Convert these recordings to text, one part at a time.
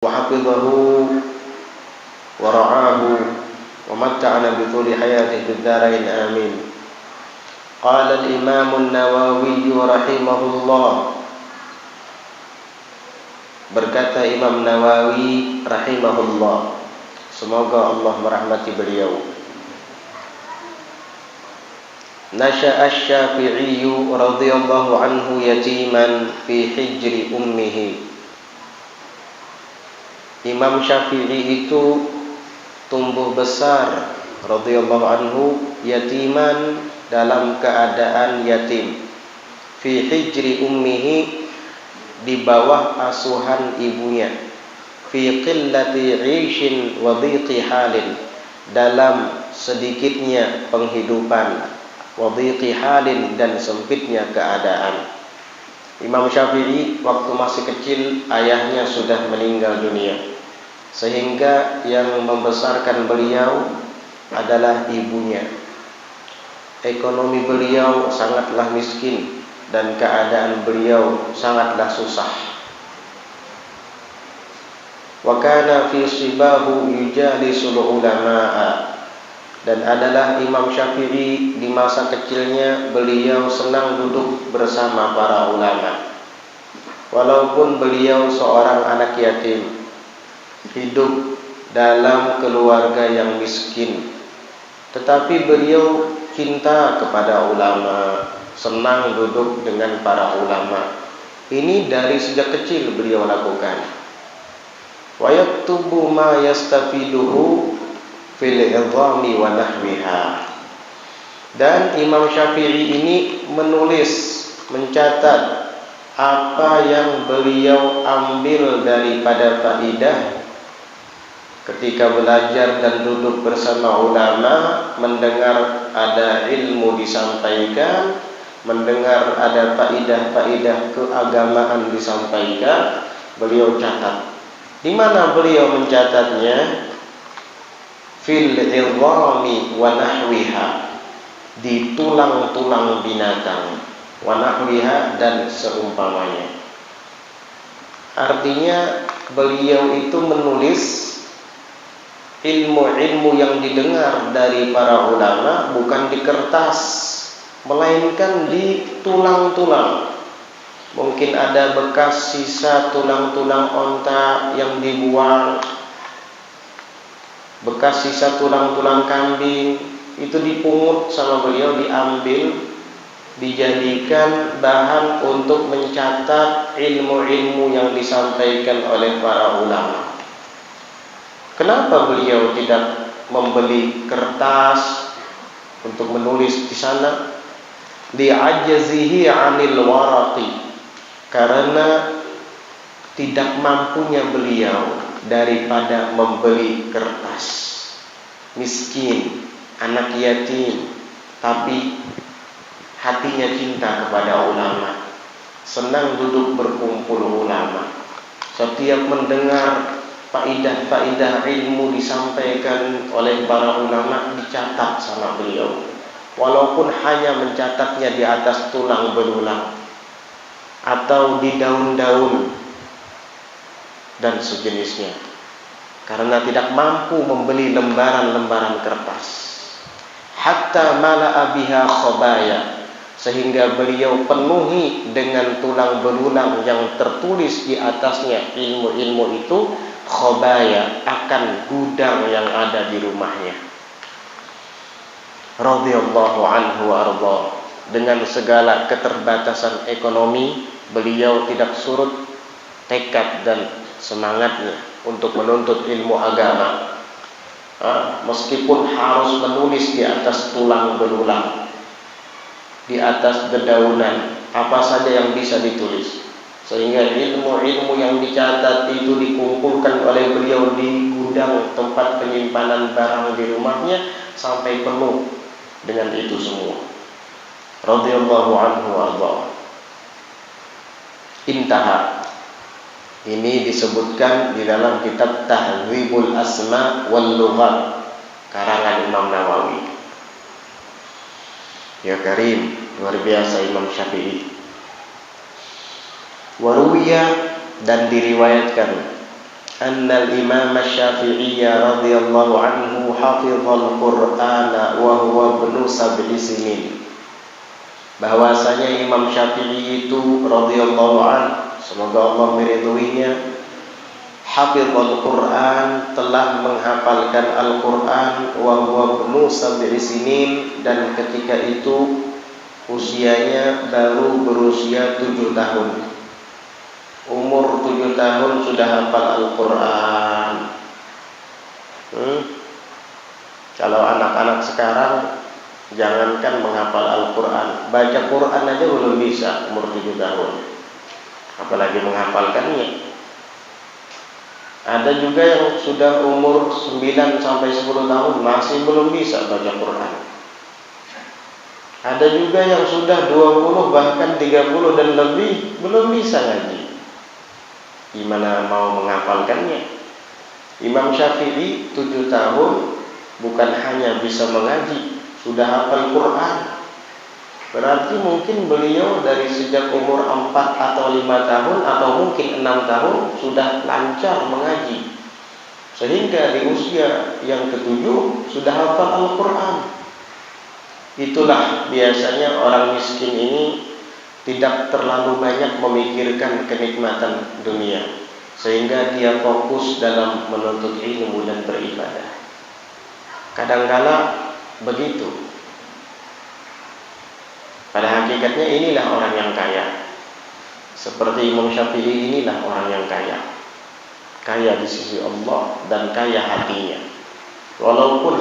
وحفظه ورعاه ومتعنا بطول حياته في الدارين آمين. قال الإمام النووي رحمه الله, berkata Imam Nawawi rahimahullah, semoga Allah merahmati beliau. Nasha'a Asy-Syafi'i radhiyallahu anhu yatiman fi hijri ummihi. Imam Syafi'i itu tumbuh besar radhiyallahu anhu yatiman, dalam keadaan yatim, fi hijri ummihi, di bawah asuhan ibunya, fi qillati 'ishin wa dhiqi halin, dalam sedikitnya penghidupan, wa dhiqi halin, dan sempitnya keadaan. Imam Syafi'i waktu masih kecil ayahnya sudah meninggal dunia, sehingga yang membesarkan beliau adalah ibunya. Ekonomi beliau sangatlah miskin dan keadaan beliau sangatlah susah. Wa kana fi sibahu yujalisul ulama'a, dan adalah Imam Syafi'i di masa kecilnya beliau senang duduk bersama para ulama. Walaupun beliau seorang anak yatim, hidup dalam keluarga yang miskin, tetapi beliau cinta kepada ulama, senang duduk dengan para ulama. Ini dari sejak kecil beliau lakukan. Wa yaktubu ma yastafiduhu fil idhami wa nahwiha. Dan Imam Syafi'i ini menulis, mencatat apa yang beliau ambil daripada faidah ketika belajar dan duduk bersama ulama, mendengar ada ilmu disampaikan, mendengar ada faidah-faidah keagamaan disampaikan, beliau catat. Di mana beliau mencatatnya? Fil idhami wa nahwiha, di tulang-tulang binatang, wa nahwiha, dan seumpamanya. Artinya beliau itu menulis ilmu-ilmu yang didengar dari para ulama bukan di kertas, melainkan di tulang-tulang. Mungkin ada bekas sisa tulang-tulang onta yang dibuang, bekas sisa tulang-tulang kambing, itu dipungut sama beliau, diambil, dijadikan bahan untuk mencatat ilmu-ilmu yang disampaikan oleh para ulama. Kenapa beliau tidak membeli kertas untuk menulis di sana? Li'ajzihi 'anil waraqi, karena tidak mampunya beliau daripada membeli kertas. Miskin, anak yatim, tapi hatinya cinta kepada ulama, senang duduk berkumpul ulama. Setiap mendengar faidah-faidah ilmu disampaikan oleh para ulama dicatat sama beliau, walaupun hanya mencatatnya di atas tulang belulang atau di daun-daun dan sejenisnya, karena tidak mampu membeli lembaran-lembaran kertas. Hatta mala'a biha khabaya, sehingga beliau penuhi dengan tulang belulang yang tertulis di atasnya ilmu-ilmu itu, khabaya, akan gudang yang ada di rumahnya. Radhiyallahu anhu wa arda. Dengan segala keterbatasan ekonomi, beliau tidak surut tekad dan semangatnya untuk menuntut ilmu agama. Meskipun harus menulis di atas tulang belulang, di atas dedaunan, apa saja yang bisa ditulis, sehingga ilmu-ilmu yang dicatat itu dikumpulkan oleh beliau di gudang tempat penyimpanan barang di rumahnya sampai penuh dengan itu semua. Radhiyallahu anhu warḍah. Intaha. Ini disebutkan di dalam kitab Tahdzibul Asma wal Lughat karangan Imam Nawawi. Ya karim, luar biasa Imam Syafi'i. Waruwiya, dan diriwayatkan anna al-Imam Asy-Syafi'i radhiyallahu anhu hafizal Qur'ana wa huwa ibnu sab'i sinin. Bahwasanya Imam Syafi'i itu radhiyallahu anhu, semoga Allah meridhoinya, hafizal Qur'an, telah menghafalkan Al-Qur'an, wa huwa ibnu sab'i sinin, dan ketika itu usianya baru berusia 7 tahun. Umur 7 tahun sudah hafal Al-Qur'an. Kalau anak-anak sekarang, jangankan menghafal Al-Qur'an, baca Qur'an aja belum bisa umur 7 tahun, apalagi menghafalkannya. Ada juga yang sudah umur 9 sampai 10 tahun masih belum bisa baca Qur'an. Ada juga yang sudah 20 bahkan 30 dan lebih belum bisa ngaji. Gimana mau menghafalkannya? Imam Syafi'i 7 tahun bukan hanya bisa mengaji, sudah hafal Qur'an. Berarti mungkin beliau dari sejak umur 4 atau 5 tahun atau mungkin 6 tahun sudah lancar mengaji, sehingga di usia yang ke-7 sudah hafal Al-Qur'an. Itulah biasanya orang miskin ini tidak terlalu banyak memikirkan kenikmatan dunia, sehingga dia fokus dalam menuntut ilmu dan beribadah. Kadangkala begitu. Pada hakikatnya inilah orang yang kaya. Seperti Imam Syafi'i, inilah orang yang kaya. Kaya di sisi Allah dan kaya hatinya. Walaupun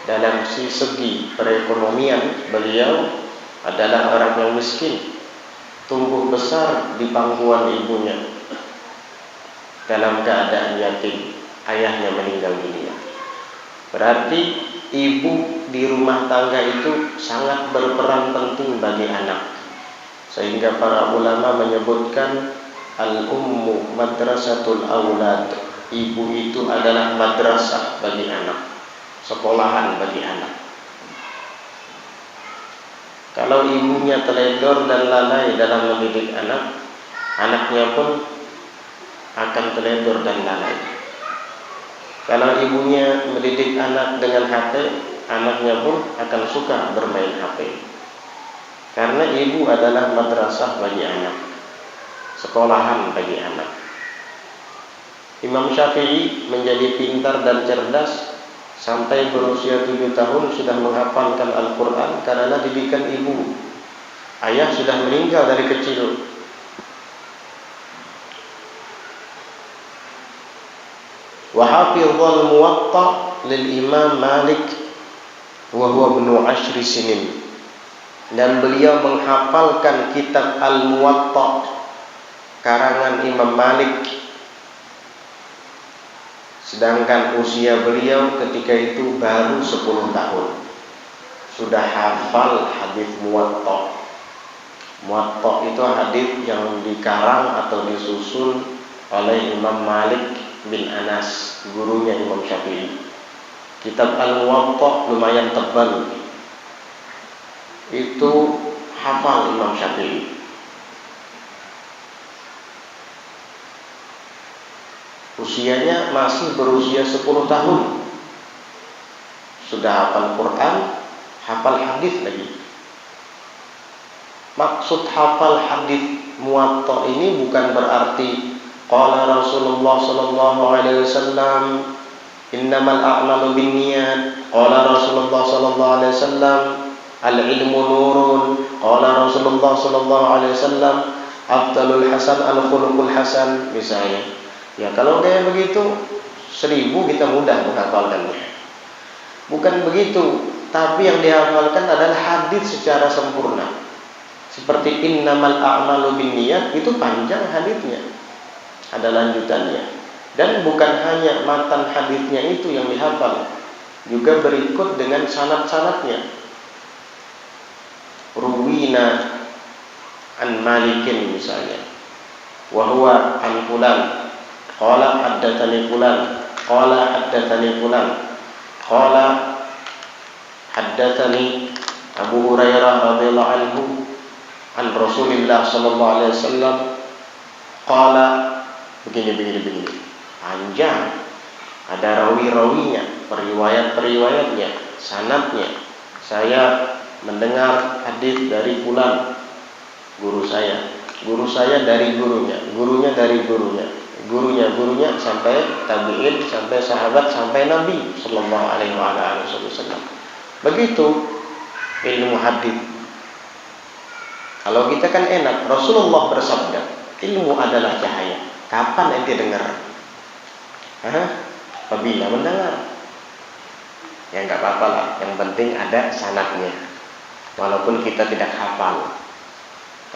dalam segi perekonomian beliau adalah orang yang miskin, tumbuh besar di pangkuan ibunya dalam keadaan yatim, ayahnya meninggal dunia. Berarti ibu di rumah tangga itu sangat berperan penting bagi anak, sehingga para ulama menyebutkan al-ummu madrasatul aulad. Ibu itu adalah madrasah bagi anak, sekolahan bagi anak. Kalau ibunya teledor dan lalai dalam mendidik anak, anaknya pun akan teledor dan lalai. Kalau ibunya mendidik anak dengan HP, anaknya pun akan suka bermain HP. Karena ibu adalah madrasah bagi anak, sekolahan bagi anak. Imam Syafi'i menjadi pintar dan cerdas sampai berusia 7 tahun sudah menghafalkan Al-Qur'an karena didikan ibu. Ayah sudah meninggal dari kecil. Wa hafizal Muwatta lil Imam Malik wa huwa ibnu 10 sinin. Dan beliau menghafalkan kitab Al-Muwatta karangan Imam Malik, sedangkan usia beliau ketika itu baru 10 tahun. Sudah hafal hadis Muwatta. Muwatta itu hadis yang dikarang atau disusun oleh Imam Malik bin Anas, gurunya Imam Syafi'i. Kitab Al-Muwatta lumayan tebal. Itu hafal Imam Syafi'i. Usianya masih berusia 10 tahun. Sudah hafal Quran, hafal hadis lagi. Maksud hafal hadis Muwatta ini bukan berarti qala Rasulullah sallallahu alaihi wasallam innamal a'malu binniyat, qala Rasulullah sallallahu alaihi wasallam al-ilmu nurun, qala Rasulullah sallallahu alaihi wasallam afdalul hasan al-khuluqul hasan, misalnya. Ya kalau kayak begitu 1000 kita mudah menghafalkannya. Bukan begitu, tapi yang dihafalkan adalah hadis secara sempurna. Seperti innamal a'malu binniyat, itu panjang hadisnya, ada lanjutannya. Dan bukan hanya matan hadisnya itu yang dihafal, juga berikut dengan sanad-sanadnya. Ruwina an Malikin misalnya, wa huwa an fulan qala haddatsani fulan qala haddatsani fulan qala haddatsani Abu Hurairah radhiyallahu anhu an Rasulillah sallallahu alaihi wasallam qala begini. panjang, ada rawi-rawinya, periwayat-periwayatnya, sanadnya. Saya mendengar hadis dari fulan, guru saya dari gurunya, gurunya dari gurunya, gurunya sampai tabi'in, sampai sahabat, sampai Nabi sallallahu alaihi wasallam. Begitu ilmu hadis. Kalau kita kan enak, Rasulullah bersabda, ilmu adalah cahaya. Kapan ente dengar? Apabila mendengar. Ya enggak apa-apa lah, yang penting ada sanadnya. Walaupun kita tidak hafal.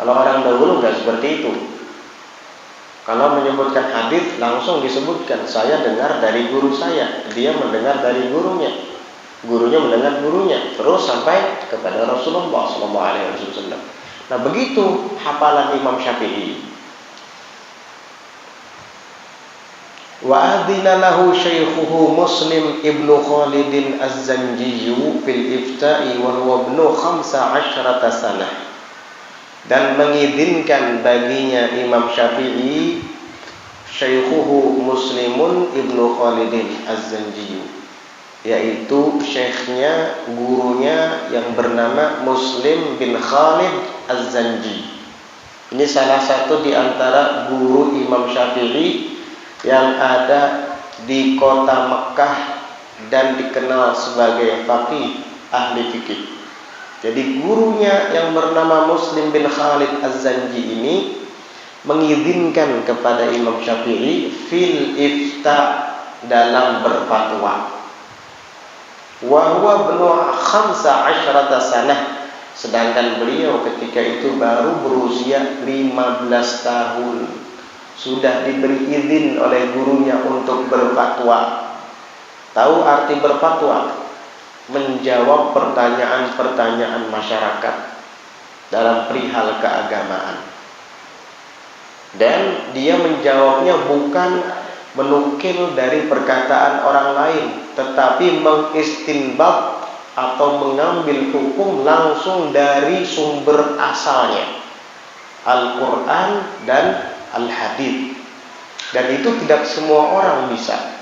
Kalau orang dahulu enggak seperti itu. Kalau menyebutkan hadis langsung disebutkan, saya dengar dari guru saya, dia mendengar dari gurunya, gurunya mendengar gurunya, terus sampai kepada Rasulullah SAW. Nah begitu hafalan Imam Syafi'i. Wa adina lahu syaikhuhu Muslim ibnu Khalid az-Zanji fil ifta'i wa huwa ibnu 15 sanah. Dan mengizinkan baginya Imam Syafi'i syaikhuhu Muslimun ibnu Khalid az-Zanji, yaitu syekhnya, gurunya yang bernama Muslim bin Khalid az-Zanji. Ini salah satu di antara guru Imam Syafi'i yang ada di kota Mekkah dan dikenal sebagai faqih, ahli fikih. Jadi gurunya yang bernama Muslim bin Khalid az-Zanji ini mengizinkan kepada Imam Syafi'i fil ifta, dalam berfatwa. Wa huwa ibnu 15 sanah, sedangkan beliau ketika itu baru berusia 15 tahun. Sudah diberi izin oleh gurunya untuk berfatwa. Tahu arti berfatwa? Menjawab pertanyaan-pertanyaan masyarakat dalam perihal keagamaan. Dan dia menjawabnya bukan menukil dari perkataan orang lain, tetapi mengistinbat atau mengambil hukum langsung dari sumber asalnya, Al-Quran dan Al-Hadits. Dan itu tidak semua orang bisa.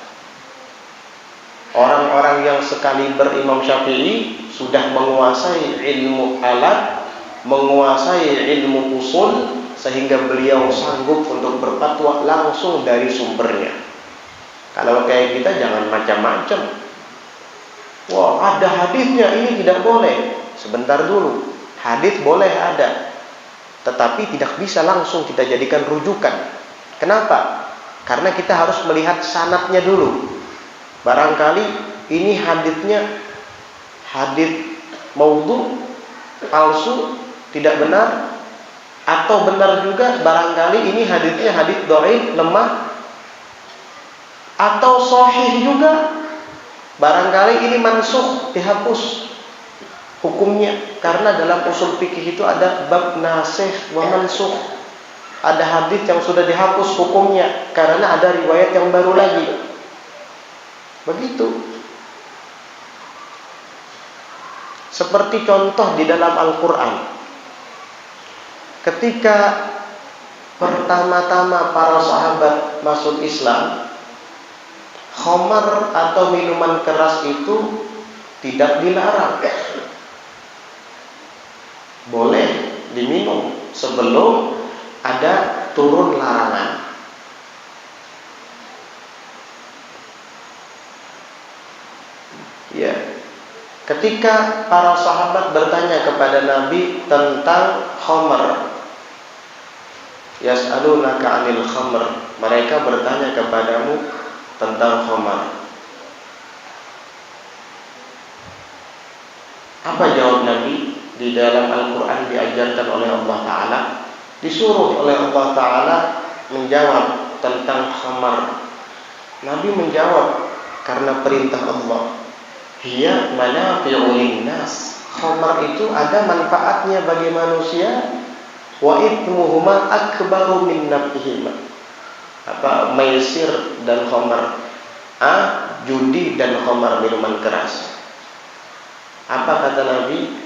Orang-orang yang sekali berimam Syafi'i sudah menguasai ilmu alat, menguasai ilmu usul, sehingga beliau sanggup untuk berfatwa langsung dari sumbernya. Kalau kayak kita jangan macam-macam. Wah, ada hadisnya, ini tidak boleh. Sebentar dulu, hadis boleh ada, tetapi tidak bisa langsung kita jadikan rujukan. Kenapa? Karena kita harus melihat sanadnya dulu. Barangkali ini hadisnya hadis maudhu, palsu, tidak benar, atau benar juga, barangkali ini hadisnya hadis dhaif, lemah, atau sahih juga, barangkali ini mansukh, dihapus hukumnya. Karena dalam usul fikih itu ada bab nasikh wa mansukh. Ada hadis yang sudah dihapus hukumnya karena ada riwayat yang baru lagi. Begitu. Seperti contoh di dalam Al-Quran, ketika pertama-tama para sahabat masuk Islam, khamar atau minuman keras itu tidak dilarang, boleh diminum sebelum ada turun larangan. Ya, ketika para sahabat bertanya kepada Nabi tentang khamar, yas'alunaka 'anil khamr, mereka bertanya kepadamu tentang khamar. Apa jawab Nabi? Di dalam Al-Quran diajarkan oleh Allah Ta'ala, disuruh oleh Allah Ta'ala menjawab tentang khamar. Nabi menjawab karena perintah Allah, hiya manafi'u linnas, khamar itu ada manfaatnya bagi manusia, wa ithmuhuma akbaru min naf'ihima. Apa? Maisir dan khamar, judi dan khamar, minuman keras. Apa kata Nabi?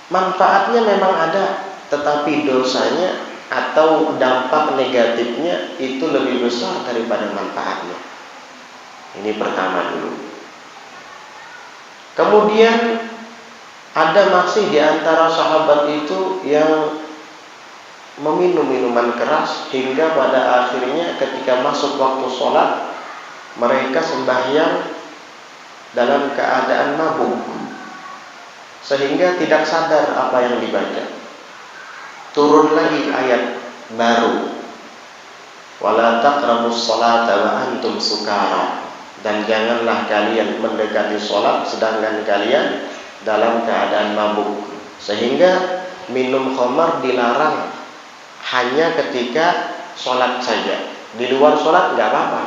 Manfaatnya memang ada, tetapi dosanya atau dampak negatifnya itu lebih besar daripada manfaatnya. Ini pertama dulu. Kemudian ada masih di antara sahabat itu yang meminum minuman keras hingga pada akhirnya ketika masuk waktu sholat mereka sembahyang dalam keadaan mabuk sehingga tidak sadar apa yang dibaca. Turun lagi ayat baru, wala taqrabus sholata wa antum sukara, dan janganlah kalian mendekati sholat sedangkan kalian dalam keadaan mabuk. Sehingga minum khamar dilarang hanya ketika sholat saja. Di luar sholat nggak apa-apa.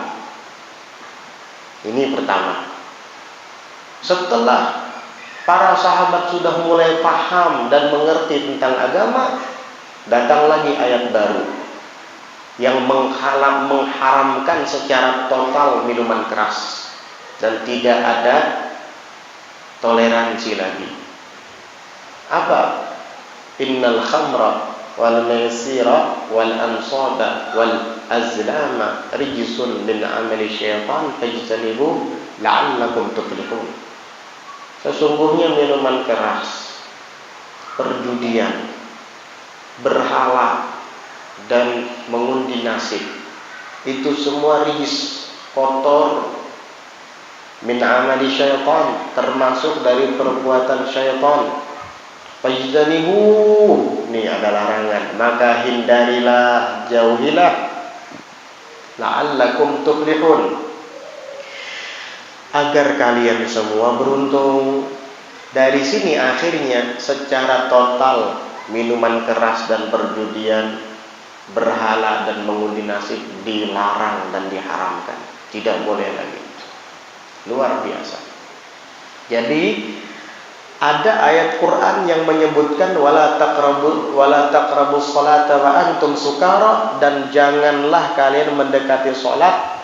Ini pertama. Setelah para sahabat sudah mulai paham dan mengerti tentang agama, datang lagi ayat baru yang mengharamkan secara total minuman keras dan tidak ada toleransi lagi. Apa? Innal khamra wal maisira wal ansaba wal azlama rijsun min amali syaitan fajtanibuhu la'allakum tuflihun. Sesungguhnya minuman keras, perjudian, berhala, dan mengundi nasib itu semua rijis, kotor, min amali syaitan, termasuk dari perbuatan syaitan. Fajtanibu, ini ada larangan, maka hindarilah, jauhilah, la'allakum tuflihun, agar kalian semua beruntung. Dari sini akhirnya secara total minuman keras dan perjudian, berhala dan mengundi nasib dilarang dan diharamkan, tidak boleh lagi. Luar biasa. Jadi ada ayat Quran yang menyebutkan wala taqrabus sholata wa antum sukara, dan janganlah kalian mendekati sholat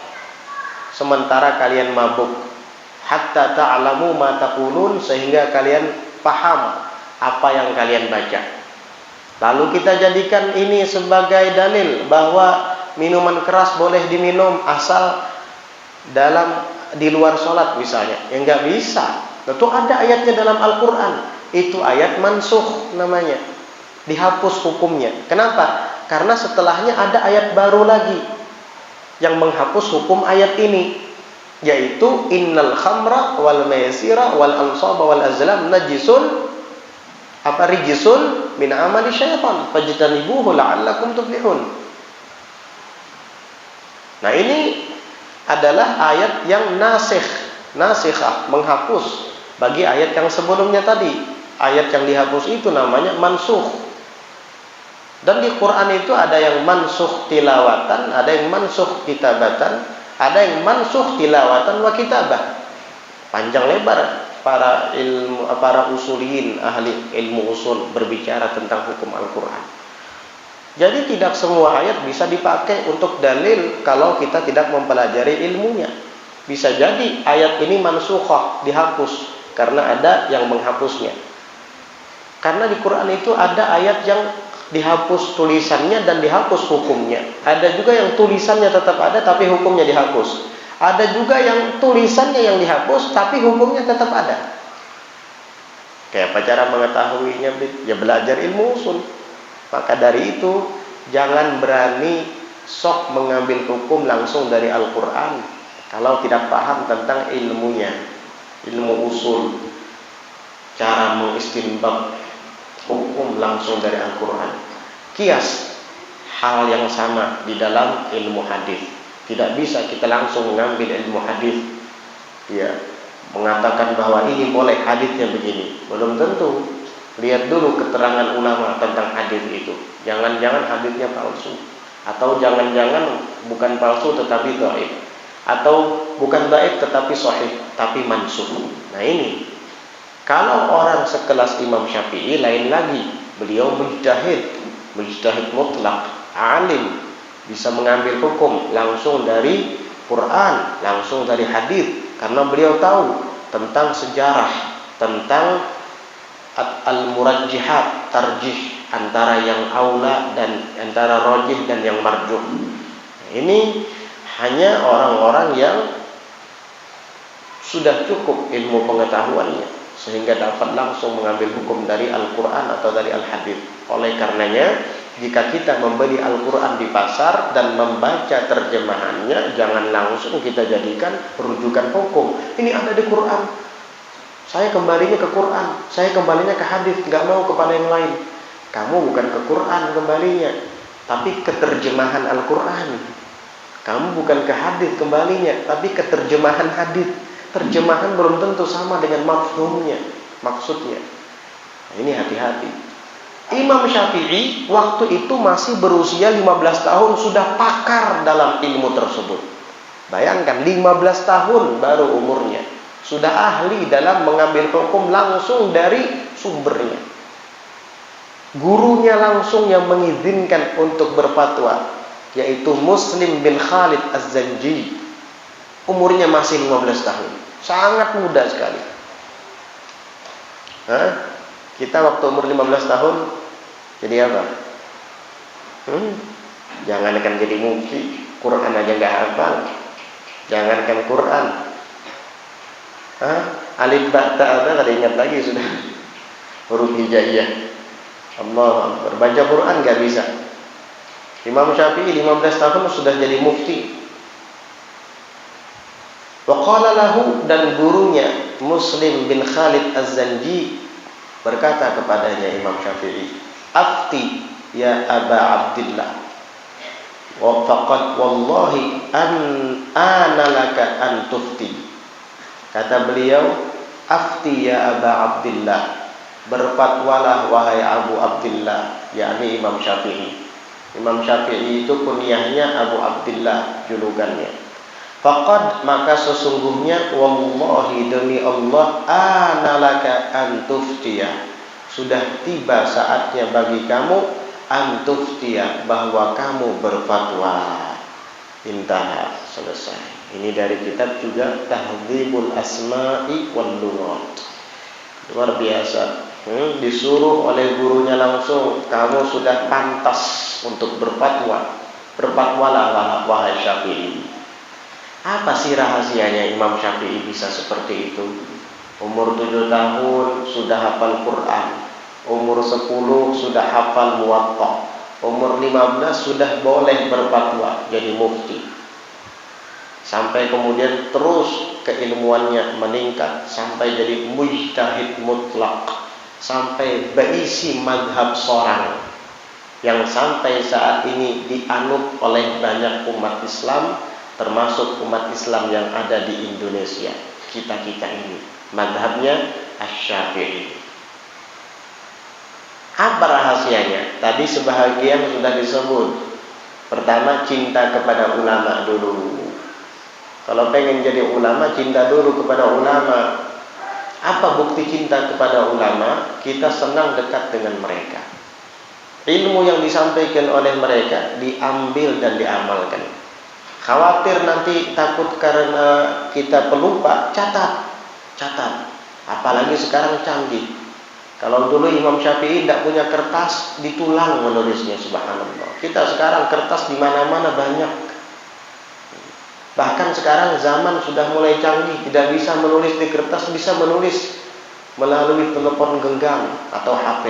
sementara kalian mabuk, hatta ta'lamu ma taqulun, sehingga kalian paham apa yang kalian baca. Lalu kita jadikan ini sebagai dalil bahwa minuman keras boleh diminum asal di luar sholat misalnya. Ya enggak bisa. Tentu ada ayatnya dalam Al-Quran. Itu ayat mansukh namanya, dihapus hukumnya. Kenapa? Karena setelahnya ada ayat baru lagi yang menghapus hukum ayat ini, yaitu innal khamra wal maisira wal ansaba wal azlam najisun rijsun min amali syaitan fajtanibuhu la'allakum tuflihun. Nah, ini adalah ayat yang nasikhah, menghapus bagi ayat yang sebelumnya tadi. Ayat yang dihapus itu namanya mansukh. Dan di Quran itu ada yang mansukh tilawatan, ada yang mansukh kitabatan, ada yang mansukh tilawatan wa kitabah. Panjang lebar para usuliyin, ahli ilmu usul berbicara tentang hukum Al-Quran. Jadi tidak semua ayat bisa dipakai untuk dalil kalau kita tidak mempelajari ilmunya. Bisa jadi ayat ini mansukhah, dihapus karena ada yang menghapusnya. Karena di Quran itu ada ayat yang dihapus tulisannya dan dihapus hukumnya. Ada juga yang tulisannya tetap ada tapi hukumnya dihapus. Ada juga yang tulisannya yang dihapus tapi hukumnya tetap ada. Kayak apa cara mengetahuinya? Ya belajar ilmu usul. Maka dari itu jangan berani sok mengambil hukum langsung dari Al-Quran kalau tidak paham tentang ilmunya, ilmu usul, cara mengistinbat hukum langsung dari Al-Quran. Kias, hal yang sama di dalam ilmu hadis. Tidak bisa kita langsung mengambil ilmu hadis, ya, mengatakan bahwa ini boleh hadisnya begini. Belum tentu. Lihat dulu keterangan ulama tentang hadis itu. Jangan-jangan hadisnya palsu, atau jangan-jangan bukan palsu tetapi dhaif, atau bukan dhaif tetapi sahih tapi mansukh. Nah ini, kalau orang sekelas Imam Syafi'i lain lagi. Beliau mujtahid mutlak, alim, bisa mengambil hukum langsung dari Quran, langsung dari hadis, karena beliau tahu tentang sejarah, tentang al-murajjihat, tarjih, antara yang aula dan antara rajih dan yang marjuh. Ini hanya orang-orang yang sudah cukup ilmu pengetahuannya sehingga dapat langsung mengambil hukum dari Al-Quran atau dari Al-Hadits. Oleh karenanya, jika kita membeli Al-Quran di pasar dan membaca terjemahannya, jangan langsung kita jadikan rujukan hukum. Ini ada di Quran, saya kembalinya ke Quran, saya kembalinya ke hadis, nggak mau kepada yang lain. Kamu bukan ke Quran kembalinya, tapi ke terjemahan Al-Quran. Kamu bukan ke hadis kembalinya, tapi ke terjemahan hadis. Terjemahan belum tentu sama dengan mafhumnya, maksudnya. Nah, ini hati-hati. Imam Syafi'i waktu itu masih berusia 15 tahun sudah pakar dalam ilmu tersebut. Bayangkan 15 tahun baru umurnya, sudah ahli dalam mengambil hukum langsung dari sumbernya. Gurunya langsung yang mengizinkan untuk berfatwa, yaitu Muslim bin Khalid Az-Zanji. Umurnya masih 15 tahun, sangat muda sekali. Kita waktu umur 15 tahun jadi apa? Jangankan jadi mufti, Quran aja nggak hafal. Jangankan Quran, alif ba ta ada kada ingat lagi sudah. Huruf hijaiyah. Allah Akbar. Baca Quran nggak bisa. Imam Syafi'i 15 tahun sudah jadi mufti. Wa qala lahu, dan gurunya Muslim bin Khalid Az-Zanji berkata kepadanya Imam Syafi'i, "Afti ya Aba Abdillah, wa faqad wallahi ana laka an tufti." Kata beliau, "Afti ya Aba Abdillah, berfatwalah wahai Abu Abdillah," yakni Imam Syafi'i. Imam Syafi'i itu kunyahnya Abu Abdillah, julukannya. Faqad, maka sesungguhnya, wallahi demi Allah, analaka antuftiyah, sudah tiba saatnya bagi kamu antuftiyah, bahwa kamu berfatwa. Intah, selesai. Ini dari kitab juga Tahdzibul Asma'i wal Lughat. Luar biasa. Disuruh oleh gurunya langsung, kamu sudah pantas untuk berfatwa. Berfatwalah wahai Syafi'i. Apa sih rahasianya Imam Syafi'i bisa seperti itu? Umur 7 tahun sudah hafal Quran, umur 10 sudah hafal Muwatta, umur 15 sudah boleh berfatwa jadi mufti. Sampai kemudian terus keilmuannya meningkat sampai jadi mujtahid mutlak, sampai berisi madhab sorang yang sampai saat ini dianut oleh banyak umat Islam, termasuk umat Islam yang ada di Indonesia, kita-kita ini. Madhabnya Asy-Syafi'i. Apa rahasianya? Tadi sebahagian sudah disebut. Pertama, cinta kepada ulama dulu. Kalau pengen jadi ulama, cinta dulu kepada ulama. Apa bukti cinta kepada ulama? Kita senang dekat dengan mereka. Ilmu yang disampaikan oleh mereka diambil dan diamalkan. Khawatir nanti takut karena kita pelupa, catat. Apalagi sekarang canggih. Kalau dulu Imam Syafi'i tidak punya kertas, ditulang menulisnya, subhanallah. Kita sekarang kertas di mana-mana banyak. Bahkan sekarang zaman sudah mulai canggih, tidak bisa menulis di kertas, bisa menulis melalui telepon genggam atau HP.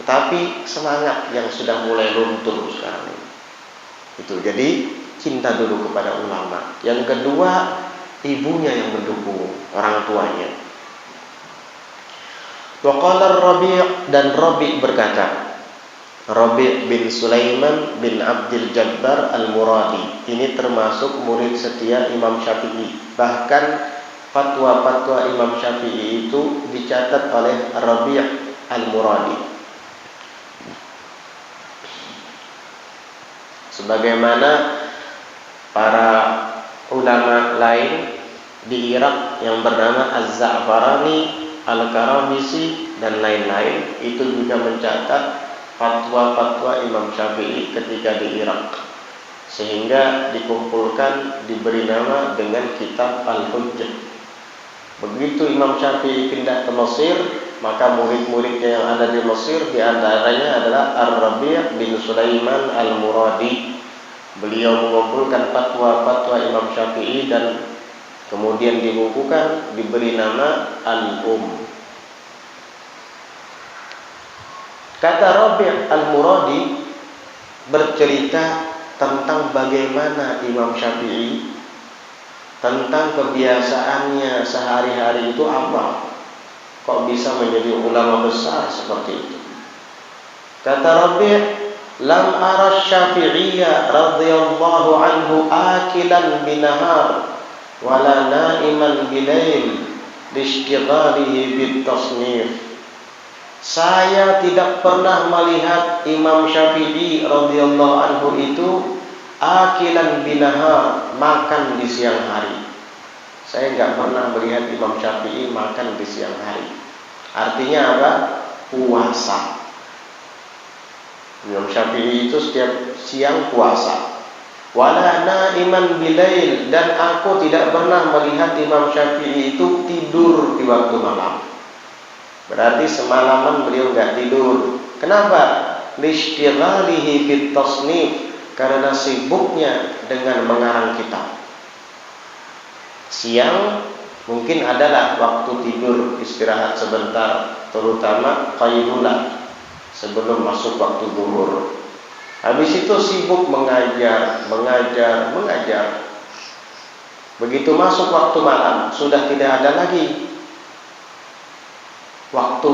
Tetapi semangat yang sudah mulai luntur sekarang ini. Itu jadi cinta dulu kepada ulama. Yang kedua, ibunya yang mendukung, orang tuanya. Wa qala Rabi', dan Rabi' berkata, Rabi' bin Sulaiman bin Abdul Jabbar Al-Muradi, ini termasuk murid setia Imam Syafi'i. Bahkan fatwa-fatwa Imam Syafi'i itu dicatat oleh Rabi' Al-Muradi. Sebagaimana para ulama lain di Irak yang bernama Az-Za'farani, Al-Karabisi, dan lain-lain, itu juga mencatat fatwa-fatwa Imam Syafi'i ketika di Irak, sehingga dikumpulkan, diberi nama dengan kitab Al-Hujjah. Begitu Imam Syafi'i pindah ke Mesir, maka murid-muridnya yang ada di Mesir di antaranya adalah Ar-Rabi' bin Sulaiman Al-Muradi. Beliau mengumpulkan fatwa-fatwa Imam Syafi'i dan kemudian dibukukan, diberi nama Al-Um. Kata Rabi' Al-Muradi bercerita tentang bagaimana Imam Syafi'i, tentang kebiasaannya sehari-hari itu apa, kok bisa menjadi ulama besar seperti itu. Kata Rabi', lam ara Syafi'iyya radhiyallahu anhu akilan binahar wala naiman bilail lishtighalihi bitasnif. Saya tidak pernah melihat Imam Syafi'i radhiyallahu anhu itu akilan binahar, makan di siang hari. Saya enggak pernah melihat Imam Syafi'i makan di siang hari. Artinya apa? Puasa. Imam Syafi'i itu setiap siang puasa. Wala naiman bilail, dan aku tidak pernah melihat Imam Syafi'i itu tidur di waktu malam. Berarti semalaman beliau enggak tidur. Kenapa? Lishtighalihi bitasnif, karena sibuknya dengan mengarang kitab. Siang mungkin adalah waktu tidur, istirahat sebentar, terutama qailulah sebelum masuk waktu zuhur. Habis itu sibuk mengajar. Begitu masuk waktu malam, sudah tidak ada lagi waktu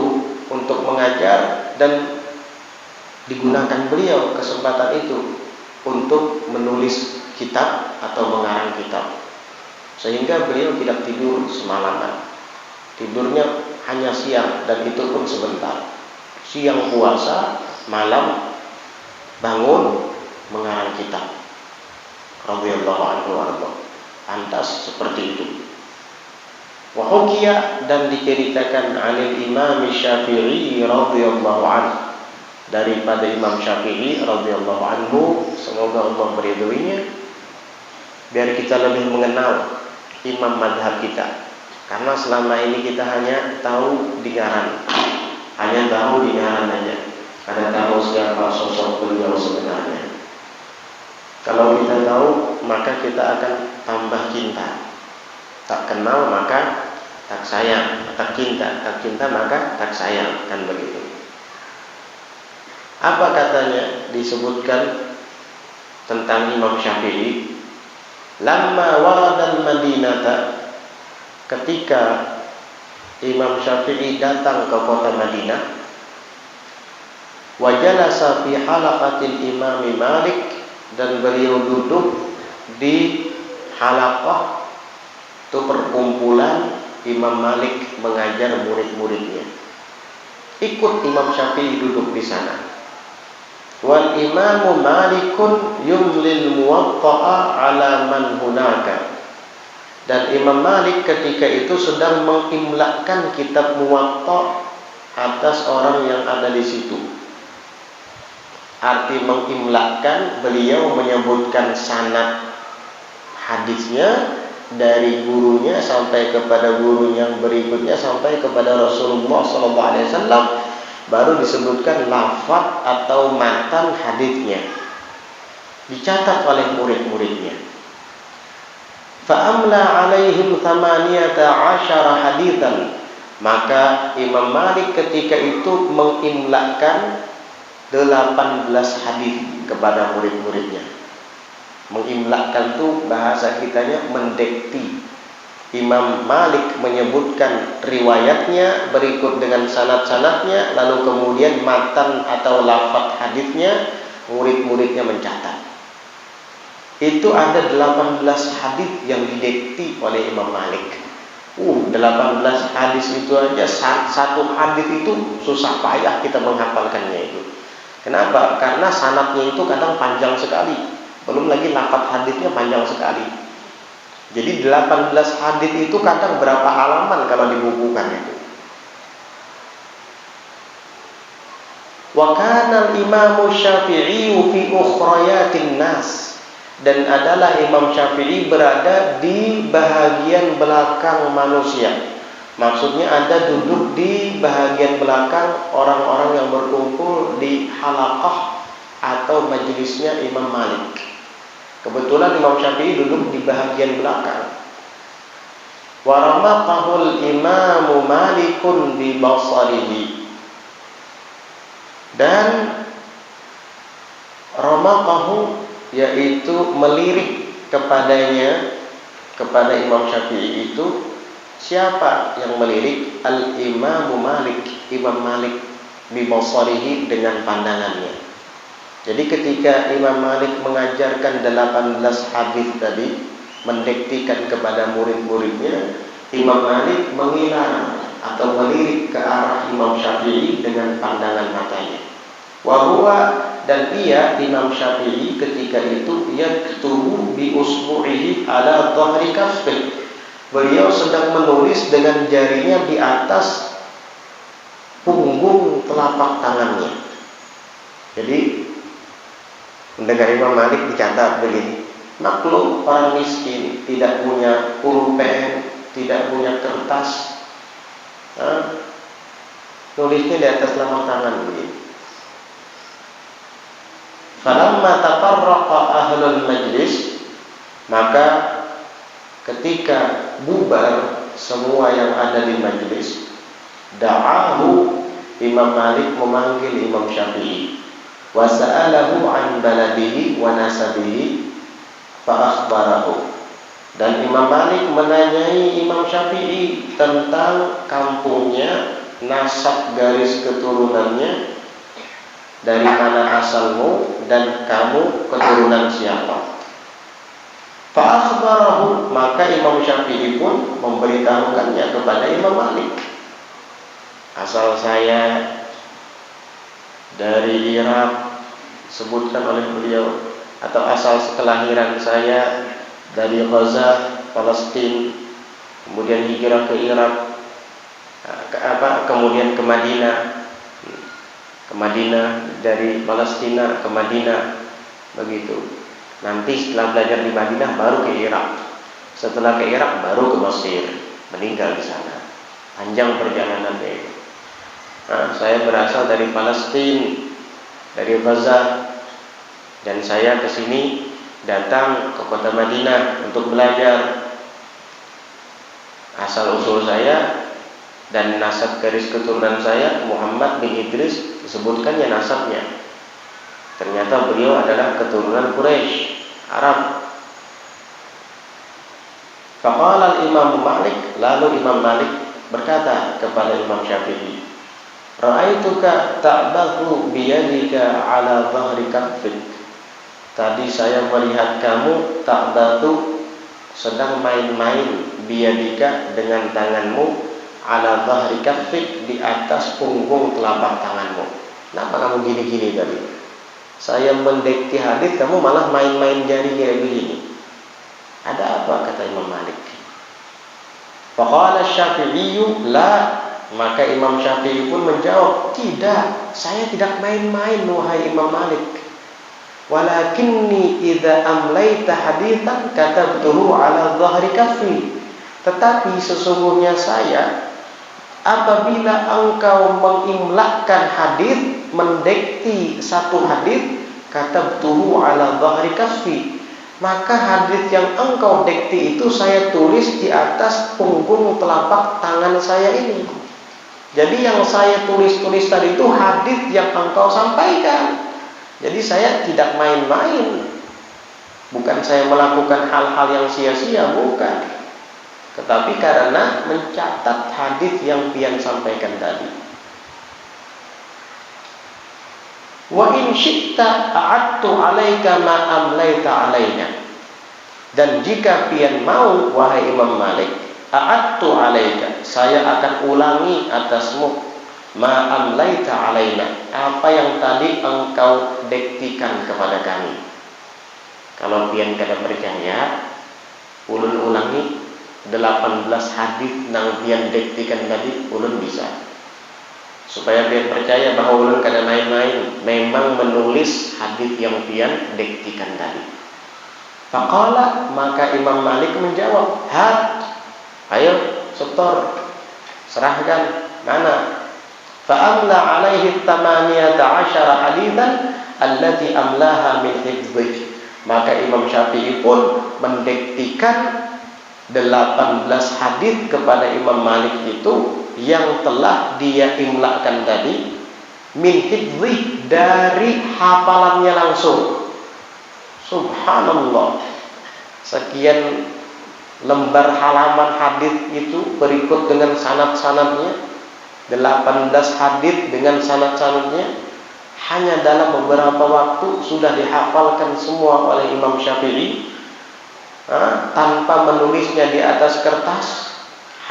untuk mengajar, dan digunakan beliau kesempatan itu untuk menulis kitab atau mengarang kitab, sehingga beliau tidak tidur semalaman. Tidurnya hanya siang, dan itu pun sebentar. Siang puasa, malam bangun mengarang kitab. Radhiyallahu anhu warḍah. Pantas seperti itu. Wa hukiya, dan diceritakan anil Imam Syafi'i radhiyallahu anhu, daripada Imam Syafi'i radhiyallahu anhu, semoga Allah meridhoinya, biar kita lebih mengenal imam madhab kita. Karena selama ini kita hanya tahu dengaran, aja, kada tahu siapa sosok beliau sebenarnya. Kalau kita tahu, maka kita akan tambah cinta. Tak kenal maka tak sayang, tak cinta maka tak sayang, kan begitu. Apa katanya disebutkan tentang Imam Syafi'i? Lamma waradal Madinata, ketika Imam Syafi'i datang ke kota Madinah, wajalasa fi halaqatil Imam Malik, dan beliau duduk di halaqah, itu perkumpulan Imam Malik mengajar murid-muridnya. Ikut Imam Syafi'i duduk di sana. Wal imamu Malikun yumlil muwatta'a ala man hunaka, dan Imam Malik ketika itu sedang mengimlakkan kitab Muwatta atas orang yang ada di situ. Arti mengimlakkan, beliau menyebutkan sanad hadisnya dari gurunya sampai kepada guru yang berikutnya sampai kepada Rasulullah SAW. Baru disebutkan lafaz atau matan hadisnya, dicatat oleh murid-muridnya. Fa'amla alaihim 18 haditsan, maka Imam Malik ketika itu mengimlakkan 18 hadis kepada murid-muridnya. Mengimlakkan itu bahasa kitanya mendekti. Imam Malik menyebutkan riwayatnya berikut dengan sanad-sanadnya, lalu kemudian matan atau lafaz hadisnya murid-muridnya mencatat. Itu ada 18 hadis yang didekti oleh Imam Malik. 18 hadis itu aja, satu hadis itu susah payah kita menghafalkannya itu. Kenapa? Karena sanadnya itu kadang panjang sekali, belum lagi lafaz hadisnya panjang sekali. Jadi 18 hadis itu kadang berapa halaman kalau dibukukan itu. Wa kana al-Imam Syafi'i fi ukhrayatin nas, dan adalah Imam Syafi'i berada di bahagian belakang manusia. Maksudnya ada duduk di bahagian belakang orang-orang yang berkumpul di halaqah atau majelisnya Imam Malik. Kebetulan Imam Syafi'i duduk di bahagian belakang. Wa ramaqahul imamu Malikun bi basarihi. Dan ramaqahu yaitu melirik kepadanya, kepada Imam Syafi'i itu siapa yang melirik? Al-Imamu Malik, Imam Malik bi basarihi, dengan pandangannya. Jadi ketika Imam Malik mengajarkan 18 hadis tadi, mendiktikan kepada murid-muridnya, Imam Malik mengilang atau melirik ke arah Imam Syafi'i dengan pandangan matanya. Wahwa, dan ia Imam Syafi'i ketika itu yaktubu bi usbu'ihi ala dhahri kaffih. Beliau sedang menulis dengan jarinya di atas punggung telapak tangannya. Jadi mendengar Imam Malik dicatat begini, maklum orang miskin tidak punya pulpen, tidak punya kertas, tulisnya di atas telapak tangan begini. Falamma tafarraqa ahlul majlis, maka ketika bubar semua yang ada di majlis, da'ahu, Imam Malik memanggil Imam Syafi'i, wa sa'alahu an baladihi wa nasabihi fa akhbarahu. Dan Imam Malik menanyai Imam Syafi'i tentang kampungnya, nasab garis keturunannya, dari mana asalmu dan kamu keturunan siapa. Fa akhbarahu, maka Imam Syafi'i pun memberitahukannya kepada Imam Malik. Asal saya dari Irak, sebutkan oleh beliau, atau asal kelahiran saya dari Gaza, Palestina, kemudian hijrah ke Irak, kemudian ke Madinah, dari Palestina ke Madinah, begitu. Nanti setelah belajar di Madinah baru ke Irak, setelah ke Irak baru ke Mesir, meninggal di sana. Panjang perjalanan itu. Saya berasal dari Palestina, dari Gaza, dan saya ke sini datang ke kota Madinah untuk belajar. Asal usul saya dan nasab garis keturunan saya Muhammad bin Idris, disebutkannya nasabnya. Ternyata beliau adalah keturunan Quraisy, Arab. Faqala al-Imam Malik, lalu Imam Malik berkata kepada Imam Syafi'i, ra'aituka ta'bathu biyadika ala dhahri kaffik. Tadi saya melihat kamu ta'bathu, sedang main-main, biyadika, dengan tanganmu, ala dhahri kaffik, di atas punggung telapak tanganmu. Kenapa kamu gini-gini tadi? Saya mendikti hadis, kamu malah main-main jari kayak begini. Ada apa? Kata Imam Malik. Faqala Syafi'i, la. Maka Imam Syafi'i pun menjawab, tidak, saya tidak main-main wahai Imam Malik. Walakinni idza amlaita haditsan katabtuhu ala dhahri kaffi. Tetapi sesungguhnya saya, apabila engkau mengimlakkan hadis, mendikti satu hadis, katabtuhu ala dhahri kaffi, maka hadis yang engkau dikti itu saya tulis di atas punggung telapak tangan saya ini. Jadi yang saya tulis tadi itu hadis yang engkau sampaikan. Jadi saya tidak main-main. Bukan saya melakukan hal-hal yang sia-sia, bukan. Tetapi karena mencatat hadis yang pian sampaikan tadi. Wa in syi'ta a'adtu 'alaika ma amlaita 'alaina. Dan jika pian mau wahai Imam Malik, a'adtu 'alaika, saya akan ulangi atasmu, ma amlaita 'alaina, apa yang tadi engkau diktikan kepada kami. Kalau pian kada percaya, ulun ulangi 18 hadis nang pian diktikan tadi, ulun bisa. Supaya pian percaya bahwa ulun kada main-main, memang menulis hadis yang pian diktikan tadi. Faqala, maka Imam Malik menjawab, ayo setor. serahkan. Mana? Fa'amla alaihi 18 haditsan allati amlaha min hifdhi. Maka Imam Syafi'i pun mendiktikan 18 hadis kepada Imam Malik itu yang telah dia imlakan tadi min hifdhi, dari hafalannya langsung. Subhanallah. Sekian lembar halaman hadis itu berikut dengan sanad-sanadnya, 18 hadis dengan sanad-sanadnya, hanya dalam beberapa waktu sudah dihafalkan semua oleh Imam Syafi'i, tanpa menulisnya di atas kertas,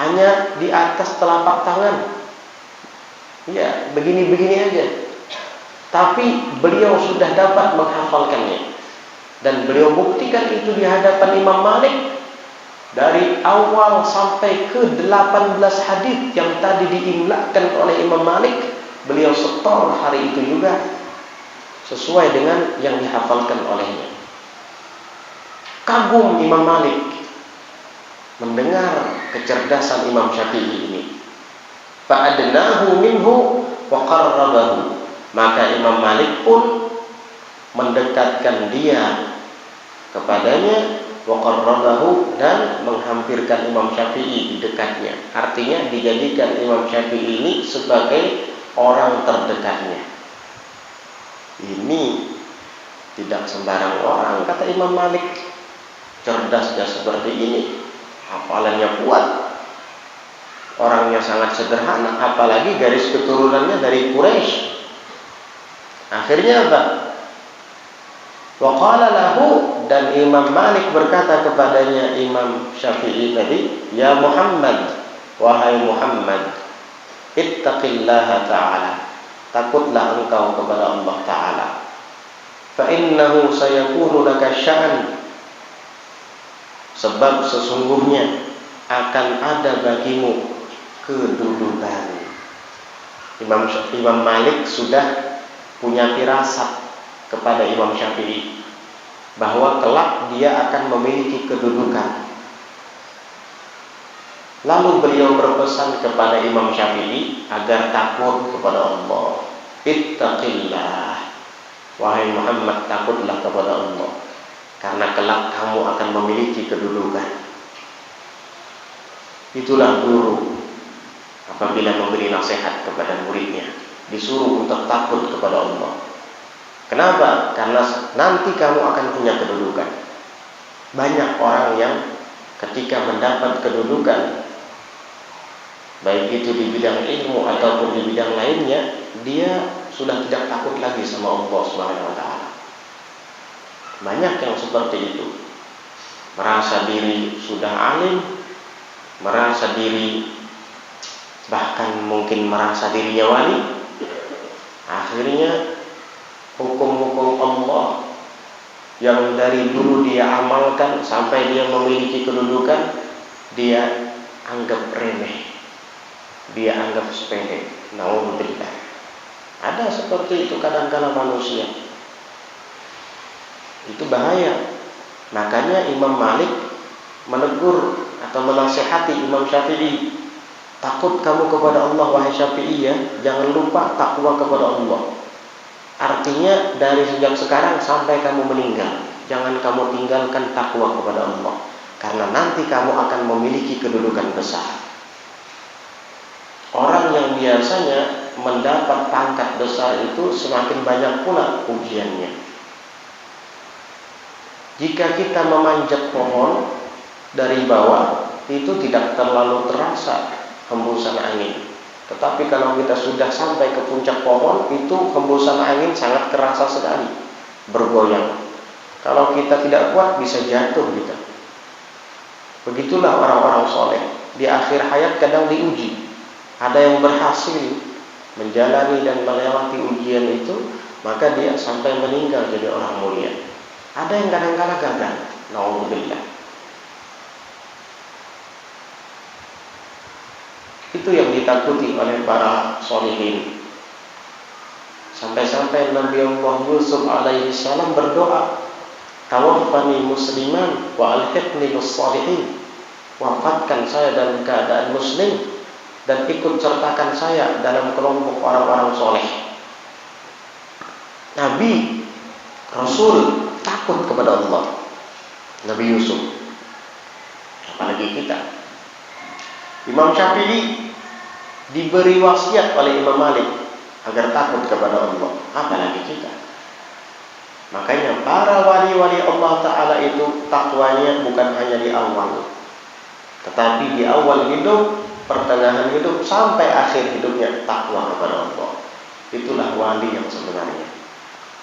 hanya di atas telapak tangan. Ya, begini-begini aja. Tapi beliau sudah dapat menghafalkannya. Dan beliau buktikan itu di hadapan Imam Malik. Dari awal sampai ke 18 hadis yang tadi diimlakan oleh Imam Malik, beliau setor hari itu juga sesuai dengan yang dihafalkan olehnya. Kagum Imam Malik mendengar kecerdasan Imam Syafi'i ini. Fa'adnahu minhu wa qarrabahu. Maka Imam Malik pun mendekatkan dia kepadanya, wa qarrabahu, dan menghampirkan Imam Syafi'i di dekatnya. Artinya dijadikan Imam Syafi'i ini sebagai orang terdekatnya. Ini tidak sembarang orang, kata Imam Malik. Cerdasnya seperti ini, hafalannya kuat, orangnya sangat sederhana, apalagi garis keturunannya dari Quraisy. Akhirnya apa? Wa qala lahu, dan Imam Malik berkata kepadanya Imam Syafi'i tadi, ya Muhammad, wahai Muhammad, ittaqillaha ta'ala, takutlah engkau kepada Allah Ta'ala. Fa innahu sayakunu laka sya'an, sebab sesungguhnya akan ada bagimu kedudukan. Imam Malik sudah punya firasat kepada Imam Syafi'i bahwa kelak dia akan memiliki kedudukan. Lalu beliau berpesan kepada Imam Syafi'i agar takut kepada Allah. Ittaqillah, wahai Muhammad, takutlah kepada Allah, karena kelak kamu akan memiliki kedudukan. Itulah guru apabila memberi nasihat kepada muridnya, disuruh untuk takut kepada Allah. Kenapa? Karena nanti kamu akan punya kedudukan. Banyak orang yang ketika mendapat kedudukan, baik itu di bidang ilmu ataupun di bidang lainnya, dia sudah tidak takut lagi sama Allah Subhanahu wa Ta'ala. Banyak yang seperti itu, merasa diri sudah alim, merasa diri, bahkan mungkin merasa dirinya wali. Akhirnya hukum-hukum Allah yang dari dulu dia amalkan sampai dia memiliki kedudukan, dia anggap remeh, dia anggap sepele. Na'udzubillah. Ada seperti itu kadang-kala manusia. Itu bahaya. Makanya Imam Malik menegur atau menasihati Imam Syafi'i, takut kamu kepada Allah wahai Syafi'i, ya, jangan lupa takwa kepada Allah. Artinya dari sejak sekarang sampai kamu meninggal, jangan kamu tinggalkan takwa kepada Allah, karena nanti kamu akan memiliki kedudukan besar. Orang yang biasanya mendapat pangkat besar itu semakin banyak pula ujiannya. Jika kita memanjat pohon dari bawah, itu tidak terlalu terasa hembusan angin. Tetapi kalau kita sudah sampai ke puncak pohon, itu hembusan angin sangat kerasa sekali, bergoyang. Kalau kita tidak kuat, bisa jatuh kita. Begitulah orang-orang soleh. Di akhir hayat kadang diuji. Ada yang berhasil menjalani dan melewati ujian itu, maka dia sampai meninggal jadi orang mulia. Ada yang kadang-kadang gagal. Na'udzubillah. Itu yang ditakuti oleh para sholihin. Sampai-sampai Nabi Allah Yusuf alaihi salam berdoa, tawaffani musliman wa alhiqni bis sholihin. Wafatkan saya dalam keadaan muslim dan ikut sertakan saya dalam kelompok orang-orang soleh. Nabi, Rasul takut kepada Allah. Nabi Yusuf, apalagi kita. Imam Syafi'i diberi wasiat oleh Imam Malik agar takut kepada Allah, apalagi kita. Makanya para wali-wali Allah Ta'ala itu takwanya bukan hanya di awal, tetapi di awal hidup, pertengahan hidup, sampai akhir hidupnya takwa kepada Allah. Itulah wali yang sebenarnya.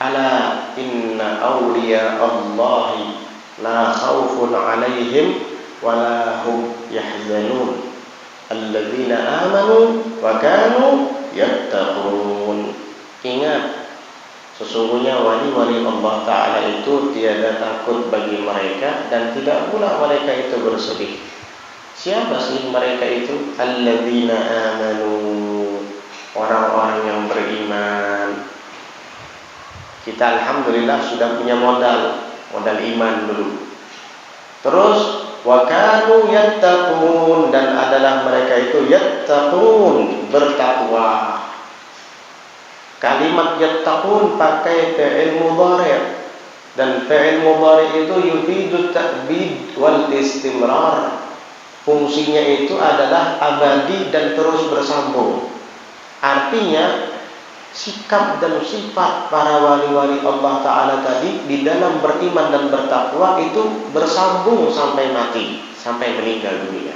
Ala inna awliya Allahi la khawfun alaihim wa la hum yahzanun alladzina amanu wa kanu yattaqun. Ingat, sesungguhnya wali-wali Allah Ta'ala itu tiada takut bagi mereka dan tidak pula mereka itu bersedih. Siapa sih mereka itu? Alladzina amanu, orang-orang yang beriman. Kita alhamdulillah sudah punya modal iman dulu. Terus wa kanu yattaqun, dan adalah mereka itu yattaqun, bertakwa. Kalimat yattaqun pakai fi'il mudhari', dan fi'il mudhari' itu yufidu ta'bid wal istimrar. Fungsinya itu adalah abadi dan terus bersambung. Artinya sikap dan sifat para wali-wali Allah Ta'ala tadi di dalam beriman dan bertakwa itu bersambung sampai mati, sampai meninggal dunia.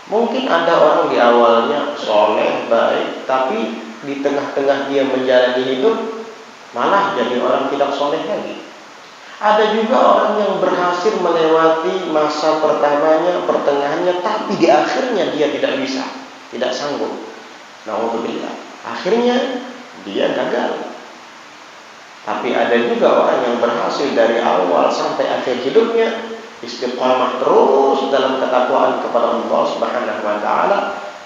Mungkin ada orang di awalnya soleh, baik, tapi di tengah-tengah dia menjalani hidup malah jadi orang tidak soleh lagi. Ada juga orang yang berhasil melewati masa pertamanya, pertengahannya, tapi di akhirnya dia tidak bisa, tidak sanggup. Na'udzubillah. Akhirnya dia gagal. Tapi ada juga orang yang berhasil dari awal sampai akhir hidupnya istiqamah terus dalam ketakwaan kepada Allah Subhanahu wa Ta'ala.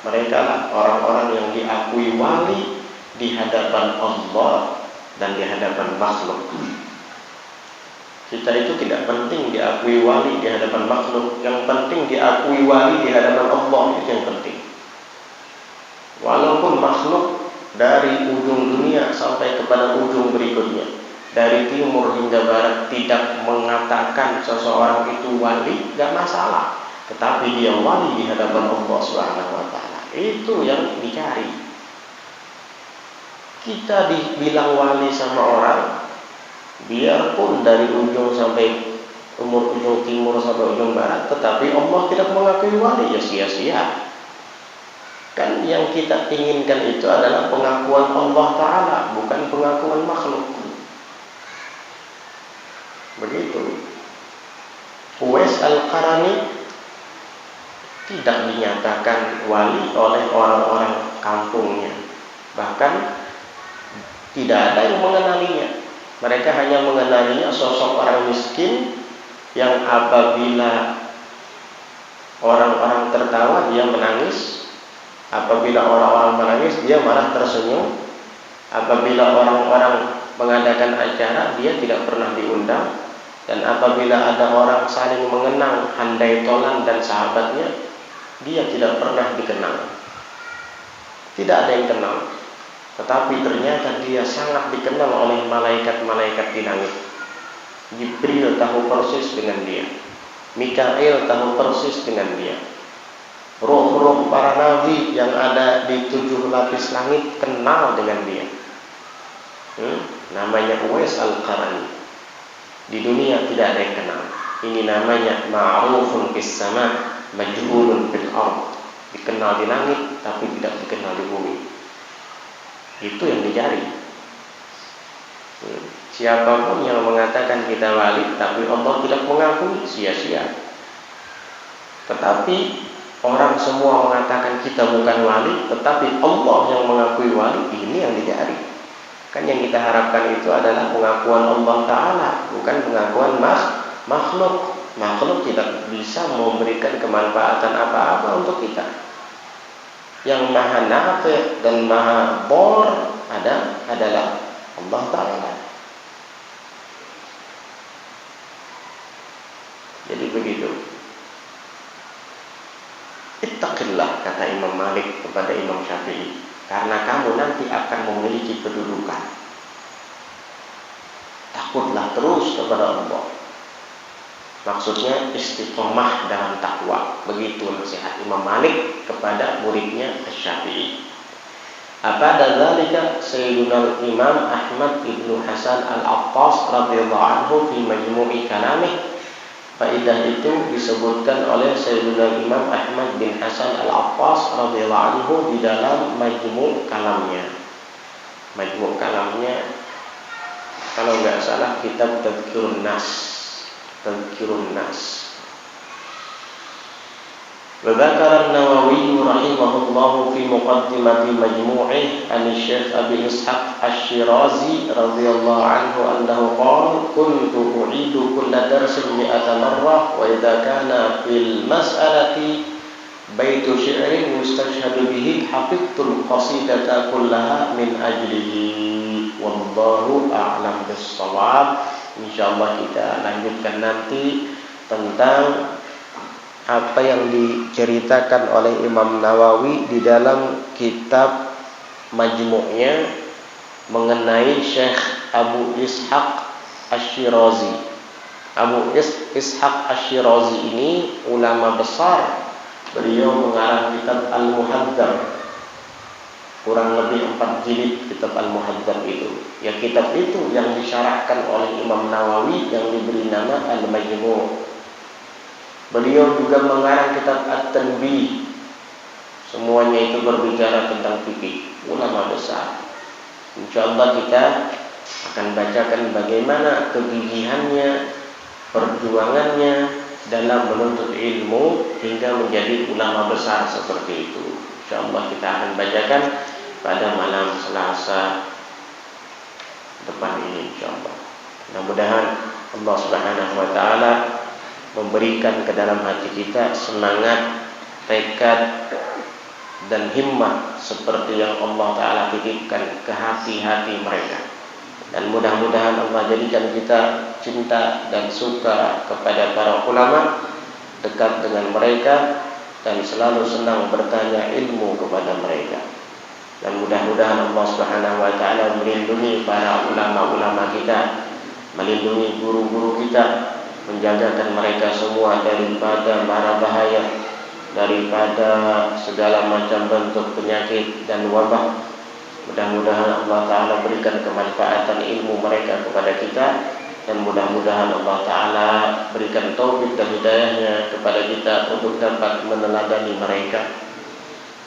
Mereka lah orang-orang yang diakui wali di hadapan Allah dan di hadapan makhluk. Kita itu tidak penting diakui wali di hadapan makhluk, yang penting diakui wali di hadapan Allah, itu yang penting. Walaupun makhluk dari ujung dunia sampai kepada ujung berikutnya, dari timur hingga barat, tidak mengatakan seseorang itu wali, gak masalah. Tetapi dia wali di hadapan Allah Subhanahu wa Ta'ala, itu yang dicari. Kita dibilang wali sama orang, biarpun dari ujung sampai ujung timur sampai ujung barat, tetapi Allah tidak mengakui wali, ya sia-sia. Kan yang kita inginkan itu adalah pengakuan Allah Ta'ala, bukan pengakuan makhluk. Begitu. Uwais Al-Qarani tidak dinyatakan wali oleh orang-orang kampungnya, bahkan tidak ada yang mengenalinya. Mereka hanya mengenalinya sosok orang miskin yang apabila orang-orang tertawa dia menangis, apabila orang-orang menangis dia malah tersenyum, apabila orang-orang mengadakan acara dia tidak pernah diundang, dan apabila ada orang saling mengenang Handai Tolan dan sahabatnya, dia tidak pernah dikenal. Tidak ada yang kenal. Tetapi ternyata dia sangat dikenal oleh malaikat-malaikat di langit. Jibril tahu persis dengan dia, Mikail tahu persis dengan dia. Roh-roh para nabi yang ada di 7 lapis langit kenal dengan dia. Namanya Uwais Al-Qarani. Di dunia tidak ada yang kenal. Ini namanya ma'rufun fis sama, majhulun fil ard. Dikenal di langit tapi tidak dikenal di bumi. Itu yang dicari. Siapapun yang mengatakan kita wali tapi Allah tidak mengakui, sia-sia. Tetapi orang semua mengatakan kita bukan wali, tetapi Allah yang mengakui wali, ini yang dicari. Kan yang kita harapkan itu adalah pengakuan Allah Ta'ala, bukan pengakuan makhluk. Makhluk tidak bisa memberikan kemanfaatan apa-apa untuk kita. Yang maha nafi' dan maha dhar adalah Allah Ta'ala. Jadi begitu. Ittaqillah, kata Imam Malik kepada Imam Syafi'i, karena kamu nanti akan memiliki kedudukan. Takutlah terus kepada Allah. Maksudnya istiqomah dalam takwa. Begitu nasihat Imam Malik kepada muridnya Syafi'i. Apa dzalika Sayyiduna Imam Ahmad ibnu Hasan al-Attas radhiyallahu anhu fi majmu'i kalamih. Faidah itu disebutkan oleh Sayyiduna Imam Ahmad bin Hasan al-Attas radhiyallahu anhu di dalam majmu' kalamnya. Majmu' kalamnya, kalau nggak salah, kitab Tadhkirun Nas. Tadhkirun Nas. Dzakara an-Nawawi rahimahullahu fi muqaddimati majmu'ih an Syekh Abi Ishaq Asy-Syirazi radhiyallahu anhu annahu qala kuntu u'idu kulla darsin mi'ata marrah wa idza kana fil mas'alati baitu syi'rin yustashhadu bihi hafidtul qasidata kullaha min ajlihi wallahu a'lam bis-shawab. Insyaallah kita lanjutkan nanti tentang apa yang diceritakan oleh Imam Nawawi di dalam kitab Majmu'nya mengenai Syekh Abu Ishaq Asy-Syirazi. Abu Ishaq Asy-Syirazi ini ulama besar. Beliau mengarang kitab Al-Muhadzab, kurang lebih 4 jilid kitab Al-Muhadzab itu. Ya, kitab itu yang disyarahkan oleh Imam Nawawi yang diberi nama Al-Majmu'. Beliau juga mengarang kitab At-Tanbih. Semuanya itu berbicara tentang fikih. Ulama besar. Insyaallah kita akan bacakan bagaimana kegigihannya, perjuangannya dalam menuntut ilmu hingga menjadi ulama besar seperti itu. Insyaallah kita akan bacakan pada malam Selasa depan ini insyaallah. Mudah-mudahan Allah Subhanahu wa taala memberikan ke dalam hati kita semangat, tekad dan himmah seperti yang Allah taala titipkan ke hati-hati mereka. Dan mudah-mudahan Allah jadikan kita cinta dan suka kepada para ulama, dekat dengan mereka dan selalu senang bertanya ilmu kepada mereka. Dan mudah-mudahan Allah Subhanahu wa taala melindungi para ulama-ulama kita, melindungi guru-guru kita, menjagakan mereka semua daripada mara bahaya, daripada segala macam bentuk penyakit dan wabah. Mudah-mudahan Allah Ta'ala berikan kemanfaatan ilmu mereka kepada kita, dan mudah-mudahan Allah Ta'ala berikan taufik dan hidayahnya kepada kita untuk dapat meneladani mereka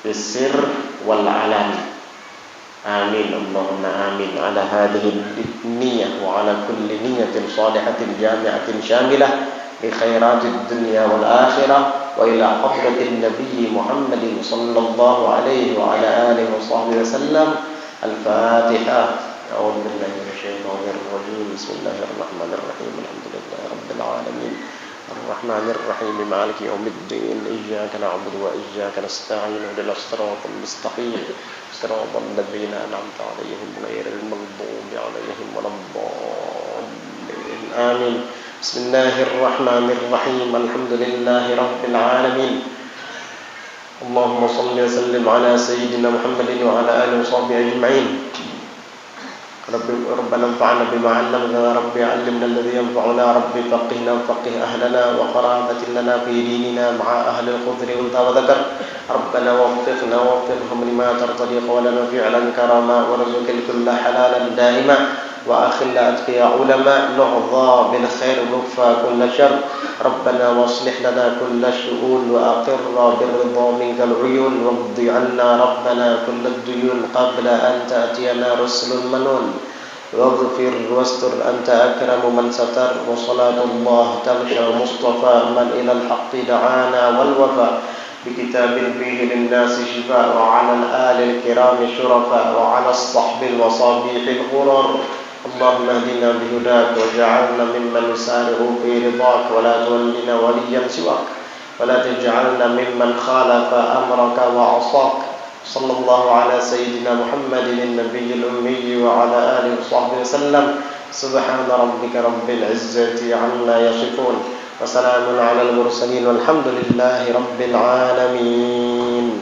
bisir wal alam. Amin Allahumma amin ala hadhihi niyyah wa ala kulli niyyatin salihatin jami'atin syamilah li khairatid dunya wal akhirah wa ila hadratin nabiy Muhammadin sallallahu alaihi wa ala alihi wa sahbihi wasallam. Al-Fatihah. A'udzu billahi minasyaitonir rajim. Bismillahirrahmanirrahim. Alhamdulillahi rabbil alamin. Ar-Rahmanir Rahim. Maliki yaumiddin. Iyyaka na'budu wa iyyaka nasta'in. Ihdinas siratal mustaqim. Siratal ladzina an'amta 'alaihim ghairil maghdubi 'alaihim waladdallin. Amin. Bismillahirrahmanirrahim. Alhamdulillahi rabbil alamin. Allahumma salli wa sallim ala sayyidina Muhammadin wa ala alihi wa sahbihi ajma'in. Rabbana anfa'na bima 'allamtana, Rabbi 'allimna alladhi yanfa'una, Rabbi faqihna wa faqih ahlana wa qarabatin lana fi dinina ma'a ahli al-khudri unta wa dhakar. Rabbana waffiqna waffiqhum lima tartadi qawlana fi'lan karama warzuqil kulla halalan daima wa akhilla atqiya ulama nu'dha bil khair nukfa kulla syarr. Rabbana waslih lana kulla syu'un wa aqirra birridha minkal uyun waqdi 'anna Rabbana kulla duyun qabla an ta'tiyana rusulun manun waghfir wastur anta akramu man satar wa salatullah taghsha mustafa man ila al-haqqi da'ana wal wafa بكتاب فيه للناس شفاء وعلى الآل الكرام شرفاء وعلى الصحب الوصابيح الغرر. اللهم اهدنا بهداك واجعلنا ممن يسارع في رضاك ولا تولنا وليا سواك ولا تجعلنا ممن خالف أمرك وعصاك. صلى الله على سيدنا محمد النبي الأمي وعلى آله وصحبه وسلم. سبحان ربك رب العزة عما يصفون Wassalamun alal mursalin walhamdulillahi rabbil alamin.